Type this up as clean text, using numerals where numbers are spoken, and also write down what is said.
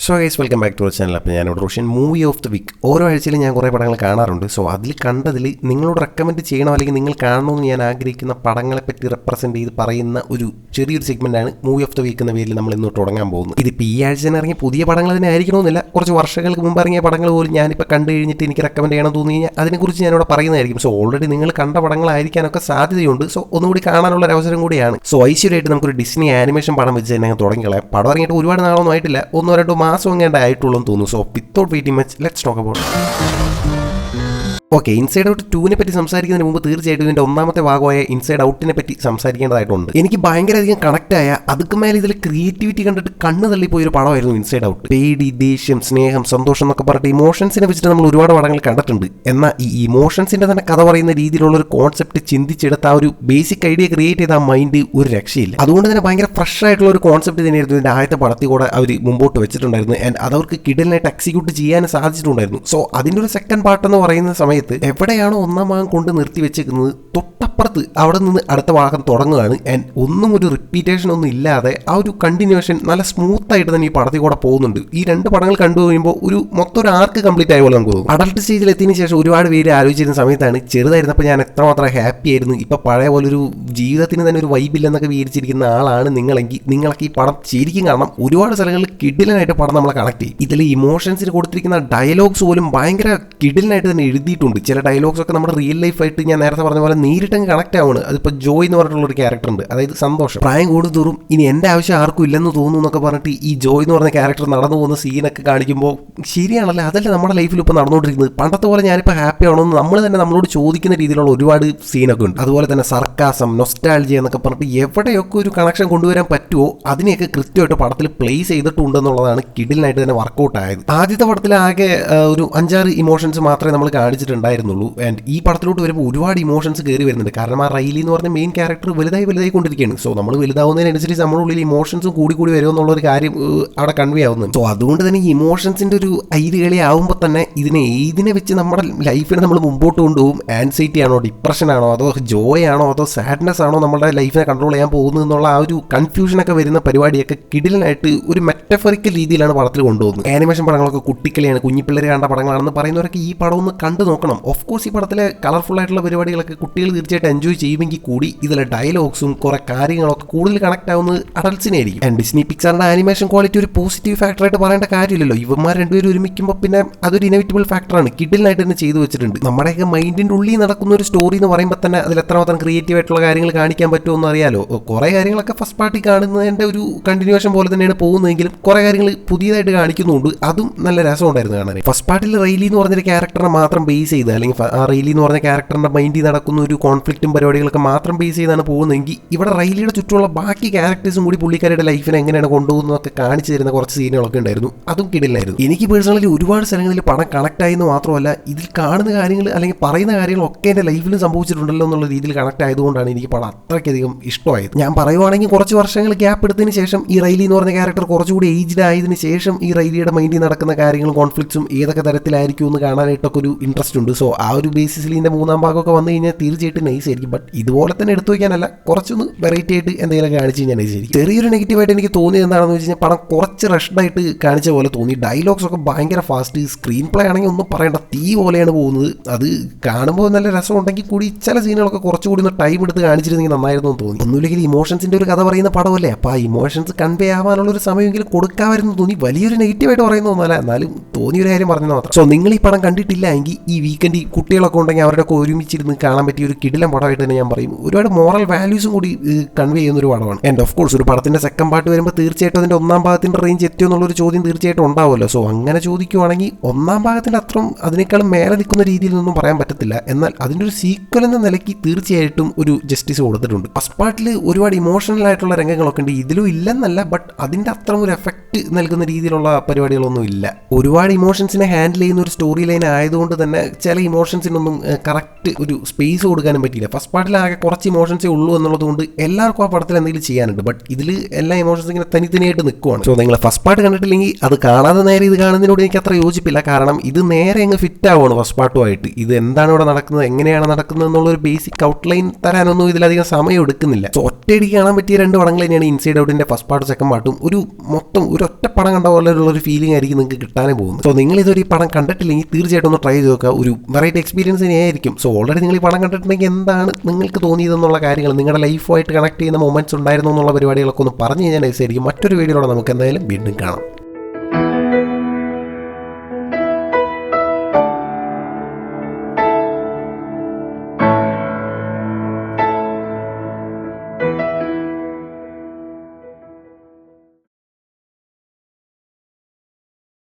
So guys welcome back to our channel. അപ്പോൾ ഞാനിവിടെ Roshan movie of the week ഓരോ ആഴ്ചയിലും ഞാൻ കുറേ പടങ്ങൾ കാണാറുണ്ട്. സോ അതിൽ കണ്ടതിൽ നിങ്ങളോട് റെക്കമെൻഡ് ചെയ്യണോ അല്ലെങ്കിൽ നിങ്ങൾ കാണണമെന്ന് ഞാൻ ആഗ്രഹിക്കുന്ന പടങ്ങളെപ്പറ്റി റെപ്രസെൻറ്റ് ചെയ്ത് പറയുന്ന ഒരു ചെറിയൊരു സെഗ്മെൻറ്റാണ് മൂവി ഓഫ് ദി വീക്ക് എന്ന പേരിൽ നമ്മൾ ഇന്ന് തുടങ്ങാൻ പോകുന്നത്. ഇതിപ്പോൾ ഈ ആഴ്ച തന്നെ ഇറങ്ങിയ പുതിയ പടങ്ങൾ തന്നെ ആയിരിക്കണമെന്നില്ല, കുറച്ച് വർഷങ്ങൾക്ക് മുമ്പ് ഇറങ്ങിയ പടങ്ങൾ പോലും ഞാനിപ്പോൾ കണ്ടു കഴിഞ്ഞിട്ട് എനിക്ക് റെക്കമെൻഡ് ചെയ്യണം തോന്നി കഴിഞ്ഞാൽ അതിനെക്കുറിച്ച് ഞാനിവിടെ പറയുന്നതായിരിക്കും. സോ ഓൾറെഡി നിങ്ങൾ കണ്ട പടങ്ങളായിരിക്കാനൊക്കെ സാധ്യതയുണ്ട്. സോ ഒന്നുകൂടി കാണാനുള്ള ഒരു അവസരം കൂടിയാണ്. സോ ഐശ്വര്യമായിട്ട് നമുക്കൊരു ഡിസ്നി ആനിമേഷൻ പടം വെച്ച് തന്നെ തുടങ്ങിക്കളയാം. പടം ഇറങ്ങിയിട്ട് ഒരുപാട് നാളൊന്നും ആയിട്ടില്ല, 1-2 മാസം എങ്ങാണ്ട് ആയിട്ടുള്ളൂ എന്ന് തോന്നുന്നു. So without waiting much let's talk about. Okay, inside out 2 പറ്റി സംസാരിക്കുന്നതിന് മുമ്പ് തീർച്ചയായിട്ടും ഇതിൻ്റെ ഒന്നാമത്തെ ഭാഗമായ ഇൻസൈഡ് ഔട്ടിനെ പറ്റി സംസാരിക്കേണ്ടതായിട്ടുണ്ട്. എനിക്ക് ഭയങ്കര അധികം കണക്റ്റായ അതുക്ക് മേലെ ഇതിൽ ക്രിയേറ്റിവിറ്റി കണ്ടിട്ട് കണ്ണ് തള്ളിപ്പോയ ഒരു പടമായിരുന്നു ഇൻസൈഡ് ഔട്ട്. പേടി, ദേഷ്യം, സ്നേഹം, സന്തോഷം എന്നൊക്കെ പറഞ്ഞിട്ട് ഇമോഷൻസിനെ വെച്ചിട്ട് നമ്മൾ ഒരുപാട് പടങ്ങൾ കണ്ടിട്ടുണ്ട്. എന്നാൽ ഈ ഇമോഷൻസിൻ്റെ തന്നെ കഥ പറയുന്ന രീതിയിലുള്ള ഒരു കോൺസെപ്റ്റ് ചിന്തിച്ചെടുത്ത ആ ഒരു ബേസിക് ഐഡിയ ക്രിയേറ്റ് ചെയ്ത ആ മൈൻഡ് ഒരു രക്ഷയില്ല. അതുകൊണ്ട് തന്നെ ഭയങ്കര ഫ്രഷ് ആയിട്ടുള്ള ഒരു കോൺസെപ്റ്റ് തന്നെയായിരുന്നു ഇതിൻ്റെ ആദ്യത്തെ പടത്തിൽ കൂടെ അവർ മുമ്പോട്ട് വെച്ചിട്ടുണ്ടായിരുന്നു. ആൻഡ് അതവർക്ക് കിടലിനായിട്ട് എക്സിക്യൂട്ട് ചെയ്യാൻ സാധിച്ചിട്ടുണ്ടായിരുന്നു. സോ അതിൻ്റെ ഒരു സെക്കൻഡ് പാർട്ട് എന്ന് പറയുന്ന സമയത്ത് എവിടെയാണോ ഒന്നാം ഭാഗം കൊണ്ട് നിർത്തി വെച്ചേക്കുന്നത് തൊട്ടപ്പുറത്ത് അവിടെ നിന്ന് അടുത്ത ഭാഗം തുടങ്ങുകയാണ്. ആൻഡ് ഒന്നും ഒരു റിപ്പീറ്റേഷൻ ഒന്നും ഇല്ലാതെ ആ ഒരു കണ്ടിന്യൂവേഷൻ നല്ല സ്മൂത്ത് ആയിട്ട് തന്നെ ഈ പടത്തിൽ കൂടെ പോകുന്നുണ്ട്. ഈ 2 പടങ്ങൾ കണ്ടു കഴിയുമ്പോൾ മൊത്തം ഒരു ആർക്ക് കംപ്ലീറ്റ് ആയ പോലെ നമുക്ക് തോന്നും. അഡൽട്ട് സ്റ്റേജിൽ എത്തിയതിനു ശേഷം ഒരുപാട് പേര് ആലോചിച്ചിരുന്ന സമയത്താണ് ചെറുതായിരുന്നപ്പോൾ ഞാൻ എത്രമാത്രം ഹാപ്പി ആയിരുന്നു, ഇപ്പം പഴയ പോലെ ഒരു ജീവിതത്തിന് തന്നെ ഒരു വൈബില്ലെന്നൊക്കെ വിചാരിച്ചിരിക്കുന്ന ആളാണ് നിങ്ങളെങ്കിൽ നിങ്ങളൊക്കെ ഈ പടം ശരിക്കും കാണണം. ഒരുപാട് സ്ഥലങ്ങളിൽ കിഡിലനായിട്ട് പടം നമ്മളെ കണക്ട് ചെയ്യും. ഇതിൽ ഇമോഷൻസിന് കൊടുത്തിരിക്കുന്ന ഡയലോഗ്സ് പോലും ഭയങ്കര കിഡിലനായിട്ട് തന്നെ എഴുതിയിട്ടുണ്ട്. ചില ഡയലോഗ്സ് ഒക്കെ നമ്മുടെ റിയൽ ലൈഫായിട്ട് ഞാൻ നേരത്തെ പറഞ്ഞ പോലെ നേരിട്ടങ്ങ് കണക്ട് ആവുകയാണ്. അതിപ്പോൾ ജോയ് എന്ന് പറഞ്ഞിട്ടുള്ള ഒരു ക്യാരക്ടർ ഉണ്ട്, അതായത് സന്തോഷം. പ്രായം കൂടുന്തോറും ഇനി എൻ്റെ ആവശ്യം ആർക്കും ഇല്ലെന്ന് തോന്നുന്നു എന്നൊക്കെ പറഞ്ഞിട്ട് ഈ ജോയ് എന്ന് പറഞ്ഞ ക്യാരക്ടർ നടന്നു പോകുന്ന സീനൊക്കെ കാണിക്കുമ്പോൾ ശരിയാണല്ലേ, അതല്ലേ നമ്മുടെ ലൈഫിൽ ഇപ്പോൾ നടന്നുകൊണ്ടിരിക്കുന്നത്. പണ്ടത്തെ പോലെ ഞാനിപ്പോൾ ഹാപ്പി ആവണമെന്ന് നമ്മൾ തന്നെ നമ്മളോട് ചോദിക്കുന്ന രീതിയിലുള്ള ഒരുപാട് സീനൊക്കെ ഉണ്ട്. അതുപോലെ തന്നെ സർക്കാസം, നൊസ്റ്റാൾജിയ എന്നൊക്കെ പറഞ്ഞിട്ട് എവിടെയൊക്കെ ഒരു കണക്ഷൻ കൊണ്ടുവരാൻ പറ്റുമോ അതിനെയൊക്കെ കൃത്യമായിട്ട് പടത്തിൽ പ്ലേസ് ചെയ്തിട്ടുണ്ടെന്നുള്ളതാണ് കിഡിലിനായിട്ട് തന്നെ വർക്കൗട്ട് ആയത്. ആദ്യത്തെ പടത്തിൽ ആകെ ഒരു 5-6 ഇമോഷൻസ് മാത്രമേ നമ്മൾ കാണിച്ചിട്ടുണ്ടായിരുന്നുള്ളൂ. ആൻഡ് ഈ പടത്തിലോട്ട് വരുമ്പോൾ ഒരുപാട് ഇമോഷൻസ് കയറി വരുന്നുണ്ട്. കാരണം ആ റൈലി എന്ന് പറഞ്ഞ മെയിൻ ക്യാരക്ടർ വലുതായി കൊണ്ടിരിക്കുകയാണ്. സോ നമ്മൾ വലുതാവുന്നതിനനുസരിച്ച് നമ്മുടെ ഉള്ളിൽ ഇമോഷൻസും കൂടി വരുമെന്നുള്ളൊരു കാര്യം അവിടെ കൺവേ ആവുന്നുണ്ട്. സോ അതുകൊണ്ട് തന്നെ ഈ ഇമോഷൻസിൻ്റെ ഒരു ഐഡിയകളി ആവുമ്പോൾ തന്നെ ഇതിനെ വെച്ച് നമ്മുടെ ലൈഫിനെ നമ്മൾ മുമ്പോട്ട് കൊണ്ടുപോകും. ആൻസൈറ്റി ആണോ, ഡിപ്രഷൻ ആണോ, അതോ ജോയ് ആണോ, അതോ സാഡ്നെസ് ആണോ നമ്മുടെ ലൈഫിനെ കൺട്രോൾ ചെയ്യാൻ പോകുന്നത് എന്നുള്ള ആ ഒരു കൺഫ്യൂഷനൊക്കെ വരുന്ന പരിപാടിയൊക്കെ കിഡിലിനായിട്ട് ഒരു മെറ്റഫറിക്കൽ രീതിയിലാണ് പടത്തിൽ കൊണ്ടുപോകുന്നത്. ആനിമേഷൻ പടങ്ങളൊക്കെ കുട്ടിക്കളിയാണ്, കുഞ്ഞിപ്പിള്ളേർ കണ്ട പടങ്ങളാണെന്ന് പറയുന്നവരൊക്കെ ഈ പടം ഒന്ന് കണ്ടു നോക്കണം. ഓഫ് കോഴ്സ് ഈ പടത്തിലെ കളർഫുൾ ആയിട്ടുള്ള പരിപാടികളൊക്കെ കുട്ടികൾ തീർച്ചയായിട്ടും എൻജോയ് ചെയ്യുമെങ്കിൽ കൂടി ഇതിലെ ഡയലോഗ്സും കുറെ കാര്യങ്ങളൊക്കെ കൂടുതൽ കണക്ട് ആവുന്നത് അഡൽട്സിനായിരിക്കും. ആൻഡ് ഡിസ്നി പിക്സാറിന്റെ ആനിമേഷൻ ക്വാളിറ്റി ഒരു പോസിറ്റീവ് ഫാക്ടറായിട്ട് പറയേണ്ട കാര്യമില്ലല്ലോ. ഇവന്മാർ രണ്ടുപേരും ഒരുമിക്കുമ്പോൾ പിന്നെ അതൊരു ഇനവിറ്റബിൾ ഫാക്ടറാണ്. കിഡിലിനായിട്ട് തന്നെ ചെയ്തു വെച്ചിട്ടുണ്ട്. നമ്മുടെയൊക്കെ മൈൻഡിന്റെ ഉള്ളിൽ നടക്കുന്ന ഒരു സ്റ്റോറി എന്ന് പറയുമ്പോൾ തന്നെ അതിൽ എത്രമാത്രം ക്രിയേറ്റീവ് ആയിട്ടുള്ള കാര്യങ്ങൾ കാണിക്കാൻ പറ്റുമെന്ന് അറിയാലോ. കുറെ കാര്യങ്ങളൊക്കെ ഫസ്റ്റ് പാർട്ടി കാണുന്നതിന്റെ ഒരു കണ്ടിന്യൂവേഷൻ പോലെ തന്നെയാണ് പോകുന്നതെങ്കിലും കുറെ കാര്യങ്ങൾ പുതിയതായിട്ട് കാണിക്കുന്നുണ്ട്. അതും നല്ല രസമുണ്ടായിരുന്നു കാണാൻ. ഫസ്റ്റ് പാർട്ടിൽ റെയിലി എന്ന് പറഞ്ഞൊരു ക്യാരക്ടറിനെ മാത്രം ബേസ് ചെയ്ത്, അല്ലെങ്കിൽ ആ റെയിലി എന്ന് പറഞ്ഞ ക്യാരക്ടറിന്റെ മൈൻഡിൽ നടക്കുന്ന ഒരു കോൺഫ്ലിക്റ്റും പരിപാടികളൊക്കെ മാത്രം ബേസ് ചെയ്താണ് പോകുന്നതെങ്കിൽ ഇവിടെ റൈലിയുടെ ചുറ്റുമുള്ള ബാക്കി ക്യാരക്ടേഴ്സും കൂടി പുള്ളിക്കാരുടെ ലൈഫിനെ എങ്ങനെയാണ് കൊണ്ടുപോകുന്നതൊക്കെ കാണിച്ചു തരുന്ന കുറച്ച് സീനുകളൊക്കെ ഉണ്ടായിരുന്നു. അതും കിടിലായിരുന്നു. എനിക്ക് പേഴ്സണലി ഒരുപാട് സ്ഥലങ്ങളിൽ പടം കണക്ട് ആയെന്ന് മാത്രമല്ല, ഇതിൽ കാണുന്ന കാര്യങ്ങൾ അല്ലെങ്കിൽ പറയുന്ന കാര്യങ്ങളൊക്കെ എൻ്റെ ലൈഫിലും സംഭവിച്ചിട്ടുണ്ടല്ലോ എന്നുള്ള രീതിയിൽ കണക്ട് ആയതുകൊണ്ടാണ് എനിക്ക് പടം അത്രയ്ക്കധികം ഇഷ്ടമായത്. ഞാൻ പറയുവാണെങ്കിൽ കുറച്ച് വർഷങ്ങൾ ഗ്യാപ്പ് എടുത്തതിന് ശേഷം ഈ റൈലി എന്ന് പറഞ്ഞ ക്യാരക്ടർ കുറച്ചുകൂടി ഏജ്ഡ് ആയതിനു ശേഷം ഈ റൈലിയുടെ മൈൻഡിൽ നടക്കുന്ന കാര്യങ്ങളും കോൺഫ്ലിക്ട്സും ഏതൊക്കെ തരത്തിലായിരിക്കും എന്ന് കാണാനായിട്ടൊക്കെ ഒരു ഇൻട്രസ്റ്റ് ഉണ്ട്. സോ ആ ഒരു ബേസിസിൽ ഇതിൻ്റെ 3-ാം ഭാഗമൊക്കെ വന്നു കഴിഞ്ഞാൽ തീർച്ചയായിട്ടും നൈസ് ആയിരിക്കും. ബട്ട് ഇതുപോലെ തന്നെ എടുത്തു വയ്ക്കാനല്ല, കുറച്ചൊന്ന് വെറൈറ്റി ആയിട്ട് എന്തെങ്കിലും കാണിച്ചു കഴിഞ്ഞാൽ നൈസ് ആയിരിക്കും. ചെറിയൊരു നെഗറ്റീവായിട്ട് എനിക്ക് തോന്നിയത് എന്താണെന്ന് വെച്ച് കഴിഞ്ഞാൽ പടം കുറച്ച് റഷ്ഡായിട്ട് കാണിച്ച പോലെ തോന്നി. ഡയലോഗ്സ് ഒക്കെ ഭയങ്കര ഫാസ്റ്റ്, സ്ക്രീൻ പ്ലേ ആണെങ്കിൽ ഒന്നും പറയേണ്ട തീ പോലെയാണ് പോകുന്നത്. അത് കാണുമ്പോൾ നല്ല രസമുണ്ടെങ്കിൽ കൂടി ചില സീനുകളൊക്കെ കുറച്ചുകൂടി ഒന്ന് ടൈം എടുത്ത് കാണിച്ചിരുന്നെങ്കിൽ നന്നായിരുന്നു എന്ന് തോന്നി. ഒന്നുമില്ലെങ്കിൽ ഇമോഷൻസിൻ്റെ ഒരു കഥ പറയുന്ന പടമല്ലേ, അപ്പോൾ ആ ഇമോഷൻസ് കൺവേ ആവാനുള്ളൊരു സമയമെങ്കിലും കൊടുക്കാമായിരുന്നു തോന്നി. വലിയൊരു നെഗറ്റീവായിട്ട് പറയുന്നതൊന്നുമല്ല, എന്നാലും തോന്നിയൊരു കാര്യം പറഞ്ഞത് മാത്രം. സോ നിങ്ങൾ ഈ പടം കണ്ടിട്ടില്ല എങ്കിൽ ഈ വീക്കെൻഡ് കുട്ടികളൊക്കെ ഉണ്ടെങ്കിൽ അവരുടെയൊക്കെ ഒരുമിച്ചിരുന്ന് കാണാൻ പറ്റിയ ഒരു കിടിലൻ പടമായിട്ട് തന്നെ ഞാൻ പറയും. ഒരുപാട് മോറൽ വാല്യൂസും കൂടി കൺവേ ചെയ്യുന്ന ഒരു പടമാണ്. ആൻഡ് ഓഫ് കോഴ്സ് ഒരു പടത്തിന്റെ സെക്കൻഡ് പാർട്ട് വരുമ്പോൾ തീർച്ചയായിട്ടും അതിന്റെ 1-ാം ഭാഗത്തിന്റെ റേഞ്ച് എത്തിയോ എന്നുള്ളൊരു ചോദ്യം തീർച്ചയായിട്ടും ഉണ്ടാവുമല്ലോ. സോ അങ്ങനെ ചോദിക്കുവാണെങ്കിൽ 1-ാം ഭാഗത്തിന്റെ അത്രയും അതിനേക്കാളും മേലെ നിൽക്കുന്ന രീതിയിൽ ഒന്നും പറയാൻ പറ്റത്തില്ല. എന്നാൽ അതിൻ്റെ ഒരു സീക്വൽ എന്ന നിലയ്ക്ക് തീർച്ചയായിട്ടും ഒരു ജസ്റ്റിസ് കൊടുത്തിട്ടുണ്ട്. ഫസ്റ്റ് പാർട്ടിൽ ഒരുപാട് ഇമോഷണൽ ആയിട്ടുള്ള രംഗങ്ങളൊക്കെ ഉണ്ട്, ഇതിലും ഇല്ലെന്നല്ല, ബട്ട് അതിന്റെ അത്ര ഒരു എഫക്റ്റ് നൽകുന്ന രീതിയിലുള്ള പരിപാടികളൊന്നും ഇല്ല. ഒരുപാട് ഇമോഷൻസിനെ ഹാൻഡിൽ ചെയ്യുന്ന ഒരു സ്റ്റോറി ലൈൻ ആയതുകൊണ്ട് തന്നെ ചില ഇമോഷൻസിനൊന്നും കറക്റ്റ് ഒരു സ്പേസ് കൊടുക്കാനും പറ്റിയില്ല. ഫസ്റ്റ് പാർട്ടിലാകെ കുറച്ച് ഇമോഷൻസേ ഉള്ളൂ എന്നുള്ളതുകൊണ്ട് എല്ലാവർക്കും ആ പടത്തിൽ എന്തെങ്കിലും ചെയ്യാനുണ്ട്. ബട്ട് ഇതിൽ എല്ലാ ഇമോഷൻസും ഇങ്ങനെ തനിത്തനിയായിട്ട് നിൽക്കുവാണ്. സോ നിങ്ങൾ ഫസ്റ്റ് പാർട്ട് കണ്ടിട്ടില്ലെങ്കിൽ അത് കാണാതെ നേരെ ഇത് കാണുന്നതിനോട് എനിക്ക് അത്ര യോജിപ്പില്ല. കാരണം ഇത് നേരെ അങ്ങ് ഫിറ്റ് ആവുകയാണ് ഫസ്റ്റ് പാർട്ടുമായിട്ട്. ഇത് എന്താണ് ഇവിടെ നടക്കുന്നത്, എങ്ങനെയാണ് നടക്കുന്നത് എന്നുള്ളൊരു ബേസിക് ഔട്ട്ലൈൻ തരാനൊന്നും ഇതിലധികം സമയം എടുക്കുന്നില്ല. സോ ഒറ്റയടിക്ക് കാണാൻ പറ്റിയ 2 പടങ്ങൾ തന്നെയാണ് ഇൻസൈഡ് ഔട്ടിന്റെ ഫസ്റ്റ് പാർട്ടും സെക്കൻഡ് പാർട്ടും. ഒരു മൊത്തം ഒരു ഒറ്റ പടം കണ്ട പോലെയുള്ളൊരു ഫീലിംഗ് ആയിരിക്കും നിങ്ങൾക്ക് കിട്ടാനേ പോകുന്നത്. സോ നിങ്ങൾ ഇതൊരു ഈ പടം കണ്ടിട്ടില്ലെങ്കിൽ തീർച്ചയായിട്ടും ഒന്ന് ട്രൈ ചെയ്ത് നോക്കുക. ഒരു വെറൈറ്റി എക്സ്പീരിയൻസ് തന്നെയായിരിക്കും. സോ ഓൾറെഡി നിങ്ങൾ ഈ പടം കണ്ടിട്ടുണ്ടെങ്കിൽ എന്താണ് നിങ്ങൾക്ക് തോന്നിയതെന്നുള്ള കാര്യങ്ങൾ, നിങ്ങളുടെ ലൈഫുമായിട്ട് കണക്ട് ചെയ്യുന്ന മൊമെന്റ്സ് ഉണ്ടായിരുന്നു എന്നുള്ള പരിപാടികളൊക്കെ ഒന്ന് പറഞ്ഞു കഴിഞ്ഞാൽ നൈസായിരിക്കും. മറ്റൊരു വീഡിയോയിലൂടെ നമുക്ക് എന്തായാലും വീണ്ടും കാണാം.